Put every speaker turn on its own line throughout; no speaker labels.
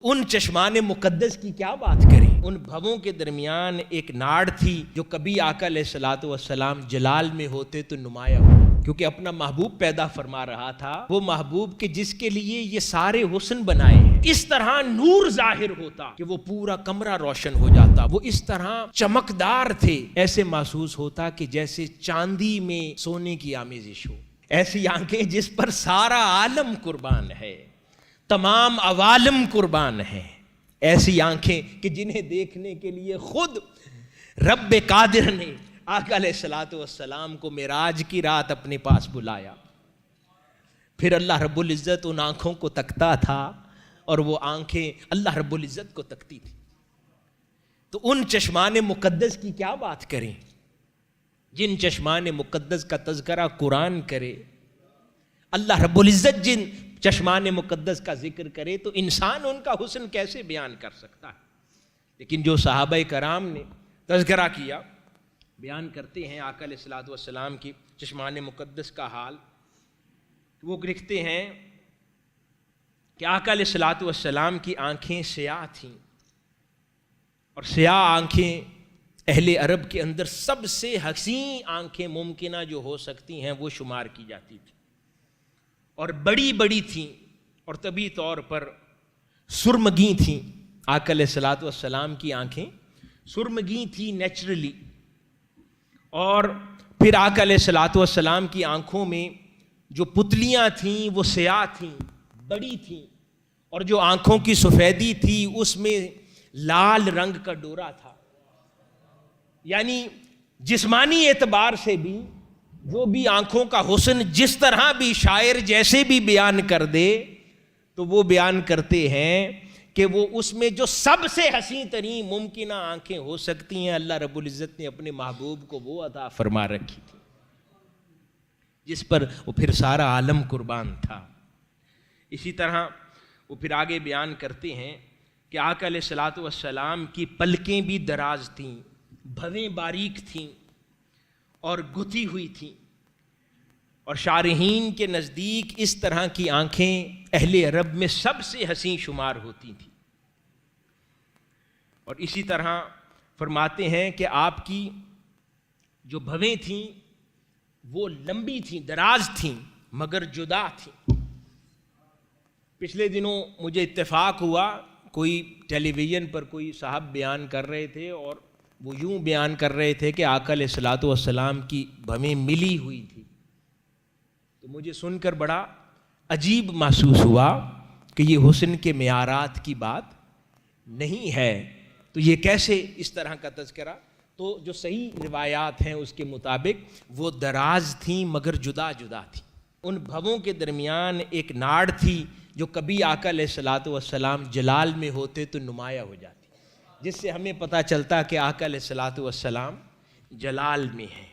ان چشمان مقدس کی کیا بات کریں۔ ان بھووں کے درمیان ایک ناڑ تھی جو کبھی آقا علیہ الصلوۃ والسلام جلال میں ہوتے تو نمایاں ہو، کیونکہ اپنا محبوب پیدا فرما رہا تھا، وہ محبوب کے جس کے لیے یہ سارے حسن بنائے ہیں۔ اس طرح نور ظاہر ہوتا کہ وہ پورا کمرہ روشن ہو جاتا، وہ اس طرح چمکدار تھے، ایسے محسوس ہوتا کہ جیسے چاندی میں سونے کی آمیزش ہو۔ ایسی آنکھیں جس پر سارا عالم قربان ہے، تمام عوالم قربان ہیں، ایسی آنکھیں کہ جنہیں دیکھنے کے لیے خود رب قادر نے آقا علیہ الصلوۃ والسلام کو معراج کی رات اپنے پاس بلایا، پھر اللہ رب العزت ان آنکھوں کو تکتا تھا اور وہ آنکھیں اللہ رب العزت کو تکتی تھی۔ تو ان چشمان مقدس کی کیا بات کریں، جن چشمان مقدس کا تذکرہ قرآن کرے، اللہ رب العزت جن چشمان مقدس کا ذکر کرے تو انسان ان کا حسن کیسے بیان کر سکتا ہے۔ لیکن جو صحابہ کرام نے تذکرہ کیا، بیان کرتے ہیں آقا علیہ الصلوۃ والسلام کی چشمان مقدس کا حال، وہ لکھتے ہیں کہ آقا علیہ الصلوۃ والسلام کی آنکھیں سیاہ تھیں، اور سیاہ آنکھیں اہل عرب کے اندر سب سے حسین آنکھیں ممکنہ جو ہو سکتی ہیں وہ شمار کی جاتی تھی، اور بڑی بڑی تھیں، اور طبی طور پر سرمگی تھیں۔ آقا علیہ الصلوۃ والسلام کی آنکھیں سرمگی تھیں نیچرلی، اور پھر آقا علیہ الصلوۃ والسلام کی آنکھوں میں جو پتلیاں تھیں وہ سیاہ تھیں، بڑی تھیں، اور جو آنکھوں کی سفیدی تھی اس میں لال رنگ کا ڈورا تھا۔ یعنی جسمانی اعتبار سے بھی جو بھی آنکھوں کا حسن جس طرح بھی شاعر جیسے بھی بیان کر دے تو وہ بیان کرتے ہیں کہ وہ اس میں جو سب سے حسین ترین ممکنہ آنکھیں ہو سکتی ہیں، اللہ رب العزت نے اپنے محبوب کو وہ عطا فرما رکھی تھی جس پر وہ پھر سارا عالم قربان تھا۔ اسی طرح وہ پھر آگے بیان کرتے ہیں کہ آقا علیہ الصلوۃ والسلام کی پلکیں بھی دراز تھیں، بھویں باریک تھیں اور گتھی ہوئی تھیں، اور شارحین کے نزدیک اس طرح کی آنکھیں اہل عرب میں سب سے حسین شمار ہوتی تھیں۔ اور اسی طرح فرماتے ہیں کہ آپ کی جو بھویں تھیں وہ لمبی تھیں، دراز تھیں، مگر جدا تھیں۔ پچھلے دنوں مجھے اتفاق ہوا، کوئی ٹیلی ویژن پر کوئی صاحب بیان کر رہے تھے، اور وہ یوں بیان کر رہے تھے کہ آقا علیہ الصلوۃ والسلام کی بھویں ملی ہوئی تھی، تو مجھے سن کر بڑا عجیب محسوس ہوا کہ یہ حسن کے معیارات کی بات نہیں ہے، تو یہ کیسے اس طرح کا تذکرہ؟ تو جو صحیح روایات ہیں اس کے مطابق وہ دراز تھیں مگر جدا جدا تھیں۔ ان بھووں کے درمیان ایک ناڑ تھی جو کبھی آقا علیہ الصلوۃ والسلام جلال میں ہوتے تو نمایاں ہو جاتی، جس سے ہمیں پتہ چلتا کہ آقا علیہ الصلوۃ والسلام جلال میں ہیں۔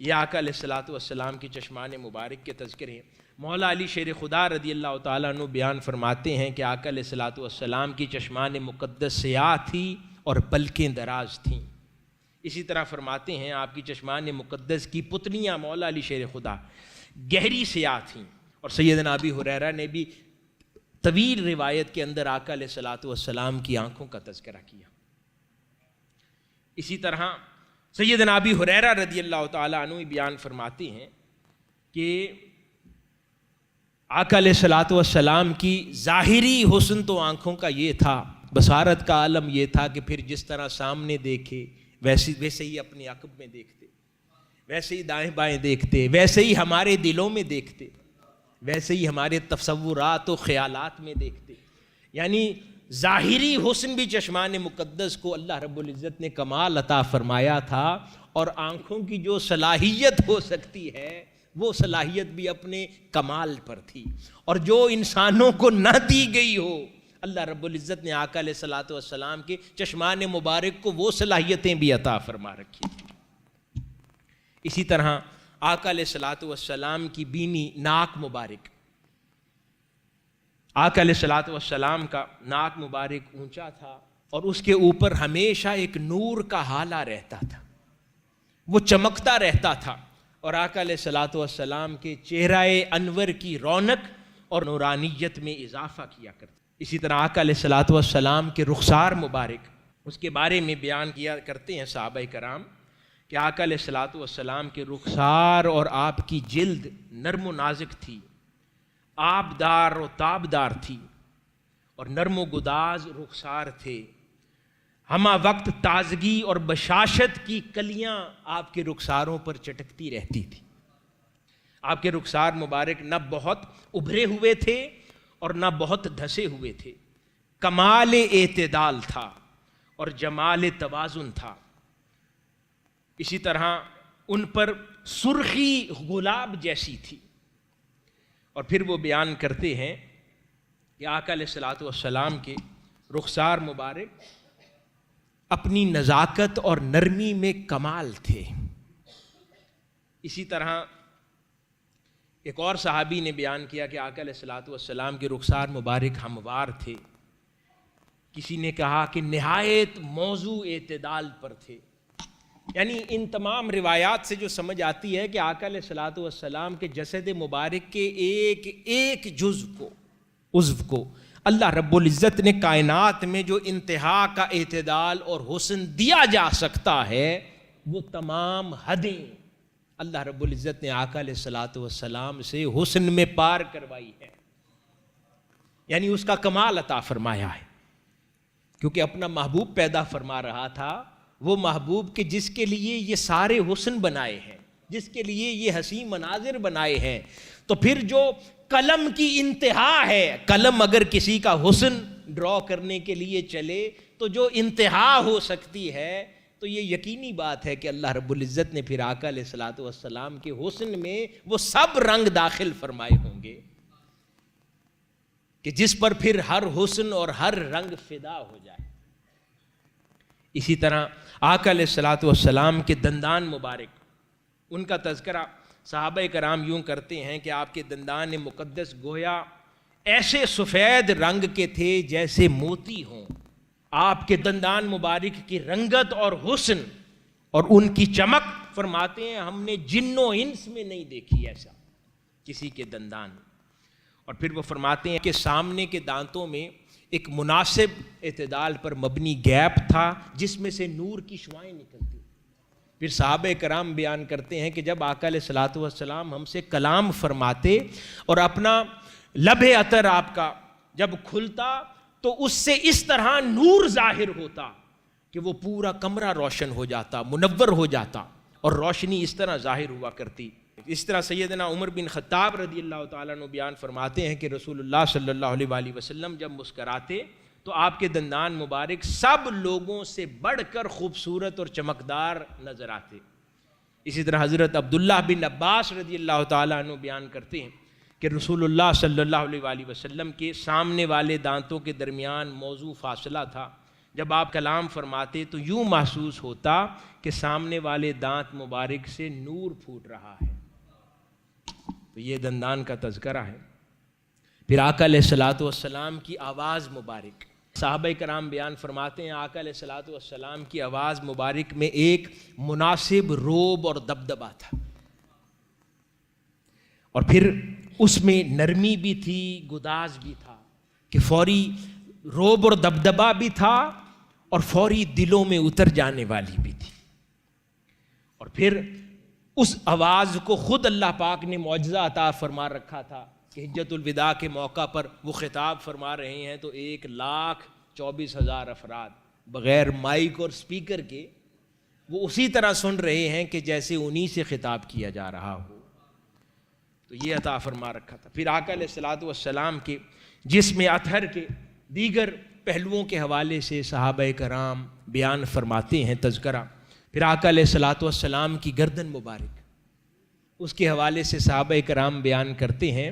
یہ آقا علیہ الصلوۃ والسلام کی چشمان مبارک کے تذکرے مولا علی شیر خدا رضی اللہ تعالیٰ عنہ بیان فرماتے ہیں کہ آقا علیہ الصلوۃ والسلام کی چشمان مقدس سیاہ تھی اور پلکیں دراز تھیں۔ اسی طرح فرماتے ہیں آپ کی چشمان مقدس کی پتلیاں مولا علی شیر خدا گہری سیاہ تھیں، اور سیدنا ابی ہریرہ نے بھی طویل روایت کے اندر آقا علیہ الصلوۃ والسلام کی آنکھوں کا تذکرہ کیا۔ اسی طرح سیدنا ابی ہریرہ رضی اللہ تعالیٰ عنہ بیان فرماتے ہیں کہ آقا علیہ الصلوۃ والسلام کی ظاہری حسن تو آنکھوں کا یہ تھا، بصارت کا عالم یہ تھا کہ پھر جس طرح سامنے دیکھے ویسے ہی اپنے عقب میں دیکھتے، ویسے ہی دائیں بائیں دیکھتے، ویسے ہی ہمارے دلوں میں دیکھتے، ویسے ہی ہمارے تصورات و خیالات میں دیکھتے۔ یعنی ظاہری حسن بھی چشمان مقدس کو اللہ رب العزت نے کمال عطا فرمایا تھا، اور آنکھوں کی جو صلاحیت ہو سکتی ہے وہ صلاحیت بھی اپنے کمال پر تھی، اور جو انسانوں کو نہ دی گئی ہو اللہ رب العزت نے آقا علیہ الصلوۃ والسلام کے چشمان مبارک کو وہ صلاحیتیں بھی عطا فرما رکھی تھی۔ اسی طرح آقا علیہ الصلوۃ والسلام کی بینی، ناک مبارک، آقا علیہ الصلوۃ والسلام کا ناک مبارک اونچا تھا، اور اس کے اوپر ہمیشہ ایک نور کا ہالہ رہتا تھا، وہ چمکتا رہتا تھا، اور آقا علیہ الصلوۃ والسلام کے چہرہ انور کی رونق اور نورانیت میں اضافہ کیا کرتا۔ اسی طرح آقا علیہ الصلوۃ والسلام کے رخسار مبارک، اس کے بارے میں بیان کیا کرتے ہیں صحابہ کرام کہ آقا علیہ الصلوۃ والسلام کے رخسار اور آپ کی جلد نرم و نازک تھی، آبدار و تابدار تھی، اور نرم و گداز رخسار تھے، ہمہ وقت تازگی اور بشاشت کی کلیاں آپ کے رخساروں پر چٹکتی رہتی تھی۔ آپ کے رخسار مبارک نہ بہت ابھرے ہوئے تھے اور نہ بہت دھسے ہوئے تھے، کمال اعتدال تھا اور جمال توازن تھا۔ اسی طرح ان پر سرخی گلاب جیسی تھی۔ اور پھر وہ بیان کرتے ہیں کہ آقا علیہ الصلوۃ والسلام کے رخسار مبارک اپنی نزاکت اور نرمی میں کمال تھے۔ اسی طرح ایک اور صحابی نے بیان کیا کہ آقا علیہ الصلوۃ والسلام کے رخسار مبارک ہموار تھے۔ کسی نے کہا کہ نہایت موضوع اعتدال پر تھے۔ یعنی ان تمام روایات سے جو سمجھ آتی ہے کہ آقا علیہ الصلوۃ والسلام کے جسد مبارک کے ایک ایک عضو کو اللہ رب العزت نے کائنات میں جو انتہا کا اعتدال اور حسن دیا جا سکتا ہے، وہ تمام حدیں اللہ رب العزت نے آقا علیہ الصلوۃ والسلام سے حسن میں پار کروائی ہے، یعنی اس کا کمال عطا فرمایا ہے۔ کیونکہ اپنا محبوب پیدا فرما رہا تھا، وہ محبوب کہ جس کے لیے یہ سارے حسن بنائے ہیں، جس کے لیے یہ حسین مناظر بنائے ہیں، تو پھر جو قلم کی انتہا ہے، قلم اگر کسی کا حسن ڈرا کرنے کے لیے چلے تو جو انتہا ہو سکتی ہے، تو یہ یقینی بات ہے کہ اللہ رب العزت نے پھر آقا علیہ الصلوۃ والسلام کے حسن میں وہ سب رنگ داخل فرمائے ہوں گے کہ جس پر پھر ہر حسن اور ہر رنگ فدا ہو جائے۔ اسی طرح آقا علیہ الصلوۃ والسلام کے دندان مبارک، ان کا تذکرہ صحابہ کرام یوں کرتے ہیں کہ آپ کے دندان مقدس گویا ایسے سفید رنگ کے تھے جیسے موتی ہوں۔ آپ کے دندان مبارک کی رنگت اور حسن اور ان کی چمک، فرماتے ہیں ہم نے جن و انس میں نہیں دیکھی ایسا کسی کے دندان۔ اور پھر وہ فرماتے ہیں کہ سامنے کے دانتوں میں ایک مناسب اعتدال پر مبنی گیپ تھا جس میں سے نور کی شعائیں نکلتی۔ پھر صحابہ کرام بیان کرتے ہیں کہ جب آقا علیہ الصلوۃ والسلام ہم سے کلام فرماتے اور اپنا لب عطر آپ کا جب کھلتا تو اس سے اس طرح نور ظاہر ہوتا کہ وہ پورا کمرہ روشن ہو جاتا، منور ہو جاتا، اور روشنی اس طرح ظاہر ہوا کرتی۔ اس طرح سیدنا عمر بن خطاب رضی اللہ تعالیٰ عنہ بیان فرماتے ہیں کہ رسول اللہ صلی اللہ علیہ وآلہ وسلم جب مسکراتے تو آپ کے دندان مبارک سب لوگوں سے بڑھ کر خوبصورت اور چمکدار نظر آتے۔ اسی طرح حضرت عبداللہ بن عباس رضی اللہ تعالیٰ عنہ بیان کرتے ہیں کہ رسول اللہ صلی اللہ علیہ وآلہ وسلم کے سامنے والے دانتوں کے درمیان موضوع فاصلہ تھا۔ جب آپ کلام فرماتے تو یوں محسوس ہوتا کہ سامنے والے دانت مبارک سے نور پھوٹ رہا ہے۔ تو یہ دندان کا تذکرہ ہے۔ پھر آقا علیہ الصلوۃ والسلام کی آواز مبارک، صحابہ کرام بیان فرماتے ہیں آقا علیہ الصلوۃ والسلام کی آواز مبارک میں ایک مناسب روب اور دبدبا تھا، اور پھر اس میں نرمی بھی تھی، گداز بھی تھا، کہ فوری روب اور دبدبا بھی تھا اور فوری دلوں میں اتر جانے والی بھی تھی۔ اور پھر اس آواز کو خود اللہ پاک نے معجزہ عطا فرما رکھا تھا کہ حجۃ الوداع کے موقع پر وہ خطاب فرما رہے ہیں تو 1,24,000 افراد بغیر مائک اور سپیکر کے وہ اسی طرح سن رہے ہیں کہ جیسے انہی سے خطاب کیا جا رہا ہو۔ تو یہ عطا فرما رکھا تھا۔ پھر آقا علیہ الصلوۃ والسلام کے جسم اطہر کے دیگر پہلوؤں کے حوالے سے صحابہ کرام بیان فرماتے ہیں تذکرہ۔ پھر آقا علیہ الصلوۃ والسلام کی گردن مبارک، اس کے حوالے سے صحابہ کرام بیان کرتے ہیں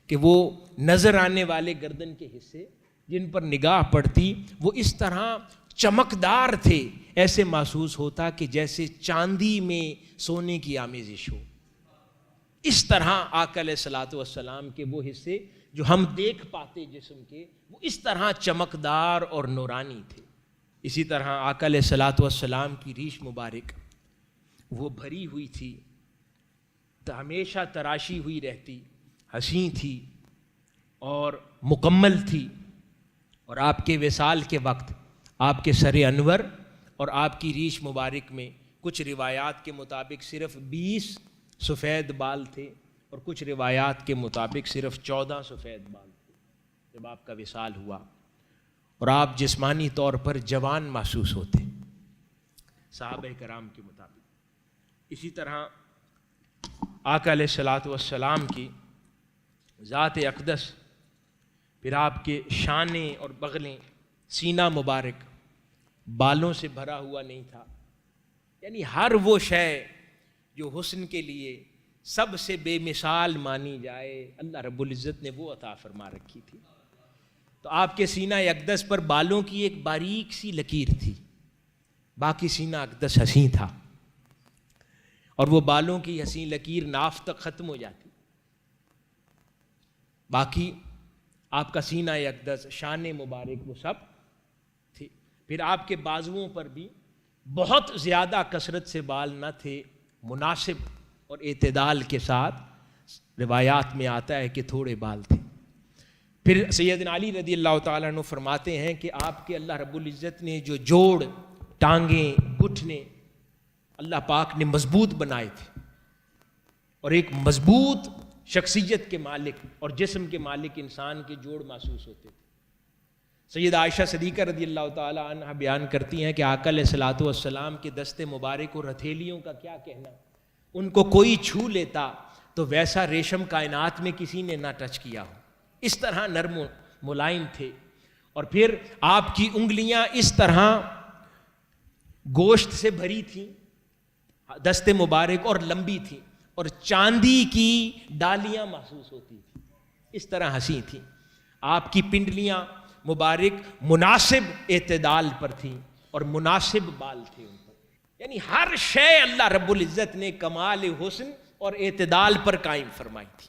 کہ وہ نظر آنے والے گردن کے حصے جن پر نگاہ پڑتی وہ اس طرح چمکدار تھے، ایسے محسوس ہوتا کہ جیسے چاندی میں سونے کی آمیزش ہو۔ اس طرح آقا علیہ الصلوۃ والسلام کے وہ حصے جو ہم دیکھ پاتے جسم کے، وہ اس طرح چمکدار اور نورانی تھے۔ اسی طرح آقا علیہ الصلوۃ والسلام کی ریش مبارک وہ بھری ہوئی تھی، ہمیشہ تراشی ہوئی رہتی، حسین تھی اور مکمل تھی۔ اور آپ کے وصال کے وقت آپ کے سر انور اور آپ کی ریش مبارک میں کچھ روایات کے مطابق صرف 20 سفید بال تھے اور کچھ روایات کے مطابق صرف 14 سفید بال تھے جب آپ کا وصال ہوا، اور آپ جسمانی طور پر جوان محسوس ہوتے صحابہ کرام کے مطابق۔ اسی طرح آقا علیہ الصلوۃ والسلام کی ذات اقدس، پھر آپ کے شانے اور بغلیں، سینہ مبارک بالوں سے بھرا ہوا نہیں تھا، یعنی ہر وہ شے جو حسن کے لیے سب سے بے مثال مانی جائے اللہ رب العزت نے وہ عطا فرما رکھی تھی۔ تو آپ کے سینہ اقدس پر بالوں کی ایک باریک سی لکیر تھی، باقی سینہ اقدس حسین تھا، اور وہ بالوں کی حسین لکیر ناف تک ختم ہو جاتی، باقی آپ کا سینہ اقدس، شان مبارک وہ سب تھی۔ پھر آپ کے بازوؤں پر بھی بہت زیادہ کثرت سے بال نہ تھے، مناسب اور اعتدال کے ساتھ روایات میں آتا ہے کہ تھوڑے بال تھے۔ پھر سیدنا علی رضی اللہ تعالیٰ عنہ فرماتے ہیں کہ آپ کے اللہ رب العزت نے جو جوڑ، ٹانگیں، گھٹنے اللہ پاک نے مضبوط بنائے تھے، اور ایک مضبوط شخصیت کے مالک اور جسم کے مالک انسان کے جوڑ محسوس ہوتے تھے۔ سیدہ عائشہ صدیقہ رضی اللہ تعالیٰ عنہ بیان کرتی ہیں کہ آقا علیہ الصلوۃ والسلام کے دست مبارک اور ہتھیلیوں کا کیا کہنا، ان کو کوئی چھو لیتا تو ویسا ریشم کائنات میں کسی نے نہ ٹچ کیا ہو، اس طرح نرم و ملائم تھے۔ اور پھر آپ کی انگلیاں اس طرح گوشت سے بھری تھیں، دست مبارک، اور لمبی تھیں، اور چاندی کی ڈالیاں محسوس ہوتی تھیں، اس طرح حسین تھیں۔ آپ کی پنڈلیاں مبارک مناسب اعتدال پر تھیں اور مناسب بال تھے ان پر، یعنی ہر شے اللہ رب العزت نے کمال حسن اور اعتدال پر قائم فرمائی تھی۔